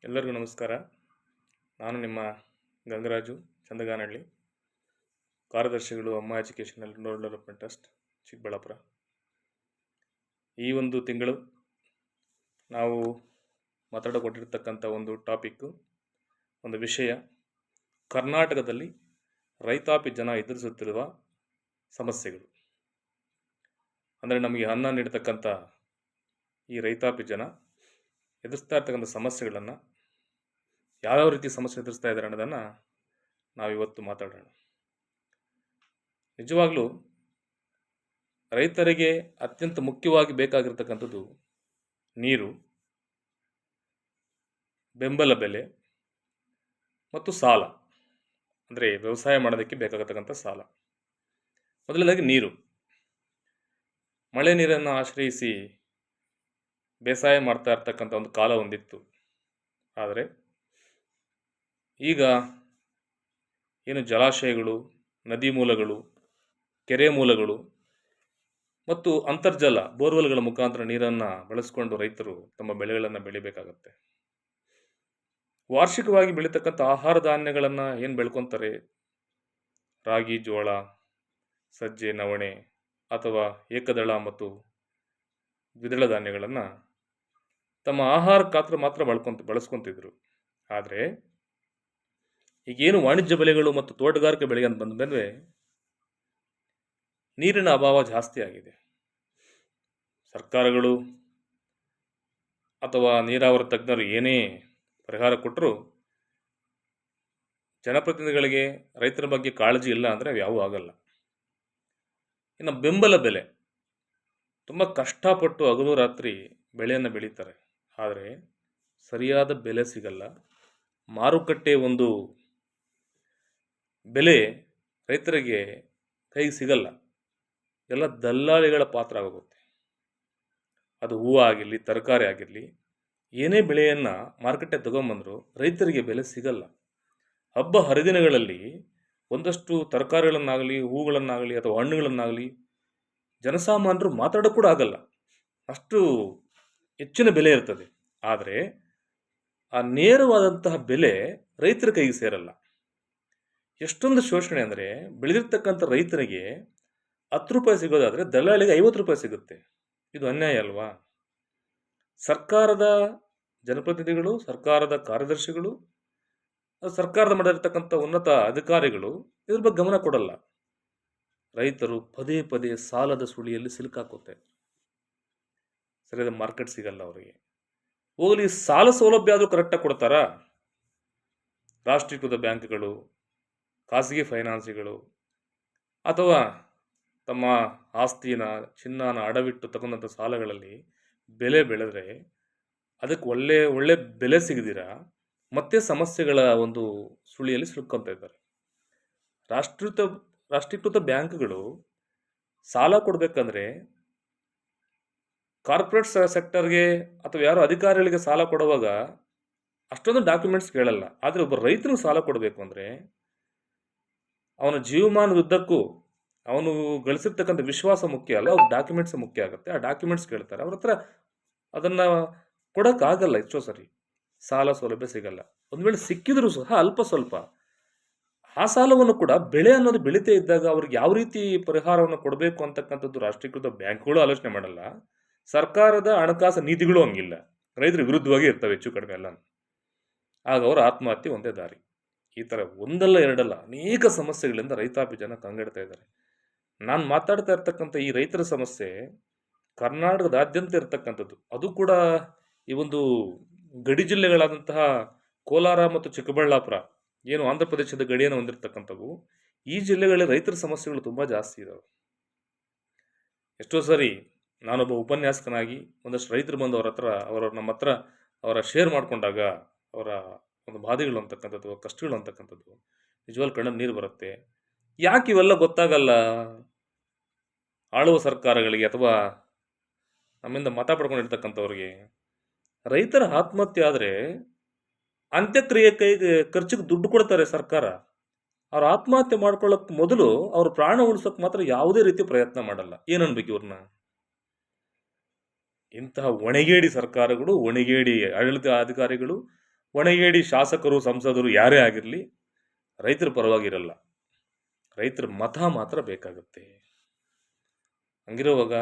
ಎಲ್ಲರಿಗೂ ನಮಸ್ಕಾರ. ನಾನು ನಿಮ್ಮ ಗಂಗರಾಜು ಚಂದಗಾನಹಳ್ಳಿ, ಕಾರ್ಯದರ್ಶಿಗಳು Amma educational rural development trust, Chikkaballapur. ಈ ಒಂದು ತಿಂಗಳು ನಾವು ಮಾತಾಡಿಕೊಟ್ಟಿರ್ತಕ್ಕಂಥ ಒಂದು ಟಾಪಿಕ್ಕು, ಒಂದು ವಿಷಯ, ಕರ್ನಾಟಕದಲ್ಲಿ ರೈತಾಪಿ ಜನ ಎದುರಿಸುತ್ತಿರುವ ಸಮಸ್ಯೆಗಳು. ಅಂದರೆ ನಮಗೆ ಅನ್ನ ನೀಡತಕ್ಕಂಥ ಈ ರೈತಾಪಿ ಜನ ಎದುರಿಸ್ತಾ ಇರ್ತಕ್ಕಂಥ ಸಮಸ್ಯೆಗಳನ್ನು, ಯಾವ್ಯಾವ ರೀತಿ ಸಮಸ್ಯೆ ಎದುರಿಸ್ತಾ ಇದ್ದಾರೆ ಅನ್ನೋದನ್ನು ನಾವಿವತ್ತು ಮಾತಾಡೋಣ. ನಿಜವಾಗ್ಲೂ ರೈತರಿಗೆ ಅತ್ಯಂತ ಮುಖ್ಯವಾಗಿ ಬೇಕಾಗಿರ್ತಕ್ಕಂಥದ್ದು ನೀರು, ಬೆಂಬಲ ಬೆಲೆ ಮತ್ತು ಸಾಲ. ಅಂದರೆ ವ್ಯವಸಾಯ ಮಾಡೋದಕ್ಕೆ ಬೇಕಾಗತಕ್ಕಂಥ ಸಾಲ. ಮೊದಲನೇದಾಗಿ ನೀರು. ಮಳೆ ನೀರನ್ನು ಆಶ್ರಯಿಸಿ ಬೇಸಾಯ ಮಾಡ್ತಾ ಇರ್ತಕ್ಕಂಥ ಒಂದು ಕಾಲ ಹೊಂದಿತ್ತು. ಆದರೆ ಈಗ ಏನು ಜಲಾಶಯಗಳು, ನದಿ ಮೂಲಗಳು, ಕೆರೆ ಮೂಲಗಳು ಮತ್ತು ಅಂತರ್ಜಲ ಬೋರ್ವೆಲ್ಗಳ ಮುಖಾಂತರ ನೀರನ್ನು ಬಳಸಿಕೊಂಡು ರೈತರು ತಮ್ಮ ಬೆಳೆಗಳನ್ನು ಬೆಳಿಬೇಕಾಗತ್ತೆ. ವಾರ್ಷಿಕವಾಗಿ ಬೆಳೀತಕ್ಕಂಥ ಆಹಾರ ಧಾನ್ಯಗಳನ್ನು ಏನು ಬೆಳ್ಕೊತಾರೆ, ರಾಗಿ, ಜೋಳ, ಸಜ್ಜೆ, ನವಣೆ ಅಥವಾ ಏಕದಳ ಮತ್ತು ದ್ವಿದಳ ಧಾನ್ಯಗಳನ್ನು ತಮ್ಮ ಆಹಾರಕ್ಕಾತ್ರ ಮಾತ್ರ ಬಳಸ್ಕೊತಿದ್ರು. ಆದರೆ ಈಗೇನು ವಾಣಿಜ್ಯ ಬೆಳೆಗಳು ಮತ್ತು ತೋಟಗಾರಿಕೆ ಬೆಳೆಗೆ ಅಂತ ಬಂದ ಮೇಲೆ ನೀರಿನ ಅಭಾವ ಜಾಸ್ತಿ ಆಗಿದೆ. ಸರ್ಕಾರಗಳು ಅಥವಾ ನೀರಾವರಿ ತಜ್ಞರು ಏನೇ ಪರಿಹಾರ ಕೊಟ್ಟರು ಜನಪ್ರತಿನಿಧಿಗಳಿಗೆ ರೈತರ ಬಗ್ಗೆ ಕಾಳಜಿ ಇಲ್ಲ ಅಂದರೆ ಯಾವೂ ಆಗಲ್ಲ. ಇನ್ನು ಬೆಂಬಲ ಬೆಲೆ, ತುಂಬ ಕಷ್ಟಪಟ್ಟು ಹಗಲು ರಾತ್ರಿ ಬೆಳೆಯನ್ನು ಬೆಳೀತಾರೆ, ಆದರೆ ಸರಿಯಾದ ಬೆಲೆ ಸಿಗಲ್ಲ. ಮಾರುಕಟ್ಟೆ ಒಂದು ಬೆಲೆ ರೈತರಿಗೆ ಕೈಗೆ ಸಿಗಲ್ಲ. ಎಲ್ಲ ದಲ್ಲಾಳಿಗಳ ಪಾತ್ರ ಆಗೋಗುತ್ತೆ. ಅದು ಹೂವು ಆಗಿರಲಿ, ತರಕಾರಿ ಆಗಿರಲಿ, ಏನೇ ಬೆಳೆಯನ್ನು ಮಾರುಕಟ್ಟೆ ತಗೊಂಬಂದರೂ ರೈತರಿಗೆ ಬೆಲೆ ಸಿಗಲ್ಲ. ಹಬ್ಬ ಹರಿದಿನಗಳಲ್ಲಿ ಒಂದಷ್ಟು ತರಕಾರಿಗಳನ್ನಾಗಲಿ, ಹೂಗಳನ್ನಾಗಲಿ ಅಥವಾ ಹಣ್ಣುಗಳನ್ನಾಗಲಿ ಜನಸಾಮಾನ್ಯರು ಮಾತಾಡೋಕ್ಕೆ ಕೂಡ ಆಗಲ್ಲ, ಅಷ್ಟು ಹೆಚ್ಚಿನ ಬೆಲೆ ಇರ್ತದೆ. ಆದರೆ ಆ ನೇರವಾದಂತಹ ಬೆಲೆ ರೈತರ ಕೈಗೆ ಸೇರಲ್ಲ. ಎಷ್ಟೊಂದು ಶೋಷಣೆ ಅಂದರೆ, ಬೆಳೆದಿರ್ತಕ್ಕಂಥ ರೈತನಿಗೆ 10 ರೂಪಾಯಿ ಸಿಗೋದಾದರೆ ದಲ್ಲಾಳಿಗೆ 50 ರೂಪಾಯಿ ಸಿಗುತ್ತೆ. ಇದು ಅನ್ಯಾಯ ಅಲ್ವಾ? ಸರ್ಕಾರದ ಜನಪ್ರತಿನಿಧಿಗಳು, ಸರ್ಕಾರದ ಕಾರ್ಯದರ್ಶಿಗಳು, ಸರ್ಕಾರದ ಮಾಡಿರ್ತಕ್ಕಂಥ ಉನ್ನತ ಅಧಿಕಾರಿಗಳು ಇದ್ರ ಬಗ್ಗೆ ಗಮನ ಕೊಡಲ್ಲ. ರೈತರು ಪದೇ ಪದೇ ಸಾಲದ ಸುಳಿಯಲ್ಲಿ ಸಿಲುಕಾಕೋತಾರೆ. ಸರಿಯಾದ ಮಾರ್ಕೆಟ್ ಸಿಗಲ್ಲ ಅವರಿಗೆ. ಹೋಗಲಿ, ಸಾಲ ಸೌಲಭ್ಯ ಆದರೂ ಕರೆಕ್ಟಾಗಿ ಕೊಡ್ತಾರಾ? ರಾಷ್ಟ್ರೀಕೃತ ಬ್ಯಾಂಕ್ಗಳು, ಖಾಸಗಿ ಫೈನಾನ್ಸಿಗಳು ಅಥವಾ ತಮ್ಮ ಆಸ್ತಿನ, ಚಿನ್ನನ ಅಡವಿಟ್ಟು ತಗೊಂಡಂಥ ಸಾಲಗಳಲ್ಲಿ ಬೆಲೆ ಬೆಳೆದ್ರೆ ಅದಕ್ಕೆ ಒಳ್ಳೆ ಬೆಲೆ ಸಿಗದಿರ ಮತ್ತೆ ಸಮಸ್ಯೆಗಳ ಒಂದು ಸುಳಿಯಲ್ಲಿ ಸಿಲುಕೊಂತ ಇದ್ದಾರೆ. ರಾಷ್ಟ್ರೀಕೃತ ಬ್ಯಾಂಕ್ಗಳು ಸಾಲ ಕೊಡಬೇಕಂದ್ರೆ ಕಾರ್ಪೊರೇಟ್ ಸೆಕ್ಟರ್ಗೆ ಅಥವಾ ಯಾರೋ ಅಧಿಕಾರಿಗಳಿಗೆ ಸಾಲ ಕೊಡುವಾಗ ಅಷ್ಟೊಂದು ಡಾಕ್ಯುಮೆಂಟ್ಸ್ ಕೇಳಲ್ಲ. ಆದರೆ ಒಬ್ಬ ರೈತನಿಗೆ ಸಾಲ ಕೊಡಬೇಕು ಅಂದರೆ ಅವನ ಜೀವಮಾನದುದ್ದಕ್ಕೂ ಅವನು ಗಳಿಸಿರ್ತಕ್ಕಂಥ ವಿಶ್ವಾಸ ಮುಖ್ಯ ಅಲ್ಲ, ಅವ್ರ ಡಾಕ್ಯುಮೆಂಟ್ಸ್ ಮುಖ್ಯ ಆಗುತ್ತೆ. ಆ ಡಾಕ್ಯುಮೆಂಟ್ಸ್ ಕೇಳ್ತಾರೆ. ಅವ್ರ ಹತ್ರ ಅದನ್ನು ಕೊಡೋಕ್ಕಾಗಲ್ಲ. ಎಷ್ಟೋ ಸರಿ ಸಾಲ ಸೌಲಭ್ಯ ಸಿಗಲ್ಲ. ಒಂದು ವೇಳೆ ಸಿಕ್ಕಿದ್ರೂ ಸಹ ಅಲ್ಪ ಸ್ವಲ್ಪ. ಆ ಸಾಲವನ್ನು ಕೂಡ ಬೆಳೆ ಅನ್ನೋದು ಬೆಳೀತಾ ಇದ್ದಾಗ ಅವ್ರಿಗೆ ಯಾವ ರೀತಿ ಪರಿಹಾರವನ್ನು ಕೊಡಬೇಕು ಅಂತಕ್ಕಂಥದ್ದು ರಾಷ್ಟ್ರೀಕೃತ ಬ್ಯಾಂಕ್ಗಳು ಆಲೋಚನೆ ಮಾಡಲ್ಲ. ಸರ್ಕಾರದ ಹಣಕಾಸು ನೀತಿಗಳು ಹಂಗಿಲ್ಲ, ರೈತರ ವಿರುದ್ಧವಾಗಿ ಇರ್ತವೆ ಹೆಚ್ಚು ಕಡಿಮೆ ಎಲ್ಲ. ಆಗ ಅವರ ಆತ್ಮಹತ್ಯೆ ಒಂದೇ ದಾರಿ. ಈ ಥರ ಒಂದಲ್ಲ ಎರಡಲ್ಲ ಅನೇಕ ಸಮಸ್ಯೆಗಳಿಂದ ರೈತಾಪಿ ಜನ ಕಂಗೆಡ್ತಾ ಇದ್ದಾರೆ. ನಾನು ಮಾತಾಡ್ತಾ ಇರ್ತಕ್ಕಂಥ ಈ ರೈತರ ಸಮಸ್ಯೆ ಕರ್ನಾಟಕದಾದ್ಯಂತ ಇರತಕ್ಕಂಥದ್ದು. ಅದು ಕೂಡ ಈ ಒಂದು ಗಡಿ ಜಿಲ್ಲೆಗಳಾದಂತಹ ಕೋಲಾರ ಮತ್ತು ಚಿಕ್ಕಬಳ್ಳಾಪುರ, ಏನು ಆಂಧ್ರ ಪ್ರದೇಶದ ಗಡಿಯನ್ನು ಹೊಂದಿರತಕ್ಕಂಥವು, ಈ ಜಿಲ್ಲೆಗಳಲ್ಲಿ ರೈತರ ಸಮಸ್ಯೆಗಳು ತುಂಬ ಜಾಸ್ತಿ ಇದ್ದಾವೆ. ಎಷ್ಟೋ ಸರಿ ನಾನೊಬ್ಬ ಉಪನ್ಯಾಸಕನಾಗಿ ಒಂದಷ್ಟು ರೈತರು ಬಂದು ನಮ್ಮ ಹತ್ರ ಅವರ ಶೇರ್ ಮಾಡಿಕೊಂಡಾಗ ಅವರ ಒಂದು ಬಾಧೆಗಳು ಅಂತಕ್ಕಂಥದ್ದು, ಕಷ್ಟಗಳು ಅಂತಕ್ಕಂಥದ್ದು ನಿಜವಾಗ್ಲೂ ಕಣ್ಣಲ್ಲಿ ನೀರು ಬರುತ್ತೆ. ಯಾಕೆ ಇವೆಲ್ಲ ಗೊತ್ತಾಗಲ್ಲ ಆಳುವ ಸರ್ಕಾರಗಳಿಗೆ ಅಥವಾ ನಮ್ಮಿಂದ ಮತ ಪಡ್ಕೊಂಡಿರ್ತಕ್ಕಂಥವ್ರಿಗೆ? ರೈತರ ಆತ್ಮಹತ್ಯೆ ಆದರೆ ಅಂತ್ಯಕ್ರಿಯೆ ಖರ್ಚಿಗೆ ದುಡ್ಡು ಕೊಡ್ತಾರೆ ಸರ್ಕಾರ. ಅವ್ರ ಆತ್ಮಹತ್ಯೆ ಮಾಡ್ಕೊಳ್ಳೋಕೆ ಮೊದಲು ಅವ್ರ ಪ್ರಾಣ ಉಳಿಸೋಕೆ ಮಾತ್ರ ಯಾವುದೇ ರೀತಿ ಪ್ರಯತ್ನ ಮಾಡಲ್ಲ. ಏನನ್ಬೇಕು ಇವ್ರನ್ನ? ಇಂತಹ ಒಣಗೇಡಿ ಸರ್ಕಾರಗಳು, ಒಣಗೇಡಿ ಆಡಳಿತ ಅಧಿಕಾರಿಗಳು ಹೊಣೆಗೇಡಿ ಶಾಸಕರು ಸಂಸದರು ಯಾರೇ ಆಗಿರಲಿ ರೈತರ ಪರವಾಗಿರಲ್ಲ. ರೈತರ ಮತ ಮಾತ್ರ ಬೇಕಾಗುತ್ತೆ. ಹಂಗಿರುವಾಗ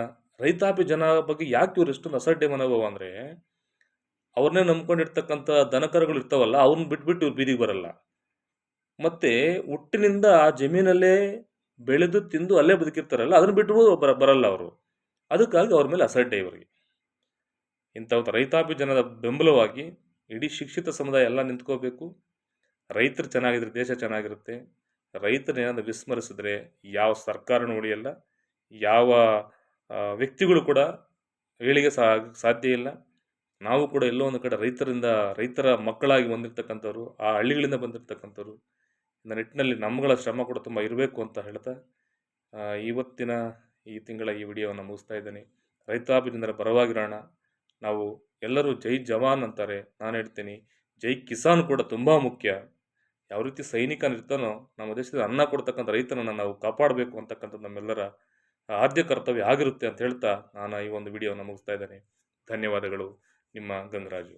ರೈತಾಪಿ ಜನ ಬಗ್ಗೆ ಯಾಕೆ ಇವ್ರು ಎಷ್ಟೊಂದು ಅಸಡ್ಡೆ ಮನೋಭಾವ ಅಂದರೆ, ಅವ್ರನ್ನೇ ನಂಬ್ಕೊಂಡಿರ್ತಕ್ಕಂಥ ದನಕರುಗಳು ಇರ್ತಾವಲ್ಲ, ಅವ್ರನ್ನ ಬಿಟ್ಬಿಟ್ಟು ಇವ್ರು ಬೀದಿಗೆ ಬರಲ್ಲ. ಮತ್ತು ಹುಟ್ಟಿನಿಂದ ಆ ಜಮೀನಲ್ಲೇ ಬೆಳೆದು ತಿಂದು ಅಲ್ಲೇ ಬದುಕಿರ್ತಾರಲ್ಲ, ಅದನ್ನು ಬಿಟ್ಟು ಬರಲ್ಲ ಅವರು. ಅದಕ್ಕಾಗಿ ಅವ್ರ ಮೇಲೆ ಅಸಡ್ಡೆ ಇವರಿಗೆ. ಇಂಥ ರೈತಾಪಿ ಜನದ ಬೆಂಬಲವಾಗಿ ಇಡೀ ಶಿಕ್ಷಿತ ಸಮುದಾಯ ಎಲ್ಲ ನಿಂತ್ಕೋಬೇಕು. ರೈತರು ಚೆನ್ನಾಗಿದ್ರೆ ದೇಶ ಚೆನ್ನಾಗಿರುತ್ತೆ. ರೈತರನ್ನೇನಾದ್ರು ವಿಸ್ಮರಿಸಿದ್ರೆ ಯಾವ ಸರ್ಕಾರನೂ ಉಳಿಯಲ್ಲ, ಯಾವ ವ್ಯಕ್ತಿಗಳು ಕೂಡ ಏಳಿಗೆ ಸಾಧ್ಯ ಇಲ್ಲ. ನಾವು ಕೂಡ ಎಲ್ಲೋ ಒಂದು ಕಡೆ ರೈತರ ಮಕ್ಕಳಾಗಿ ಬಂದಿರತಕ್ಕಂಥವ್ರು, ಆ ಹಳ್ಳಿಗಳಿಂದ ಬಂದಿರತಕ್ಕಂಥವ್ರು. இந்த ನಿಟ್ಟಿನಲ್ಲಿ ನಮ್ಮಗಳ ಶ್ರಮ ಕೂಡ ತುಂಬ ಇರಬೇಕು ಅಂತ ಹೇಳ್ತಾ ಇವತ್ತಿನ ಈ ತಿಂಗಳ ಈ ವಿಡಿಯೋವನ್ನು ಮುಗಿಸ್ತಾ ಇದ್ದೇನೆ. ರೈತಾಪಿ ಜನರ ಪರವಾಗಿರೋಣ. ನಾವು ಎಲ್ಲರೂ ಜೈ ಜವಾನ್ ಅಂತಾರೆ, ನಾನು ಹೇಳ್ತೀನಿ ಜೈ ಕಿಸಾನ್ ಕೂಡ ತುಂಬ ಮುಖ್ಯ. ಯಾವ ರೀತಿ ಸೈನಿಕನಿರ್ತಾನೋ ನಮ್ಮ ದೇಶದಲ್ಲಿ ಅನ್ನ ಕೊಡ್ತಕ್ಕಂಥ ರೈತನನ್ನು ನಾವು ಕಾಪಾಡಬೇಕು ಅಂತಕ್ಕಂಥದ್ದು ನಮ್ಮೆಲ್ಲರ ಆದ್ಯ ಕರ್ತವ್ಯ ಆಗಿರುತ್ತೆ ಅಂತ ಹೇಳ್ತಾ ನಾನು ಈ ಒಂದು ವಿಡಿಯೋವನ್ನು ಮುಗಿಸ್ತಾ ಇದ್ದೇನೆ. ಧನ್ಯವಾದಗಳು. ನಿಮ್ಮ ಗಂಗರಾಜು.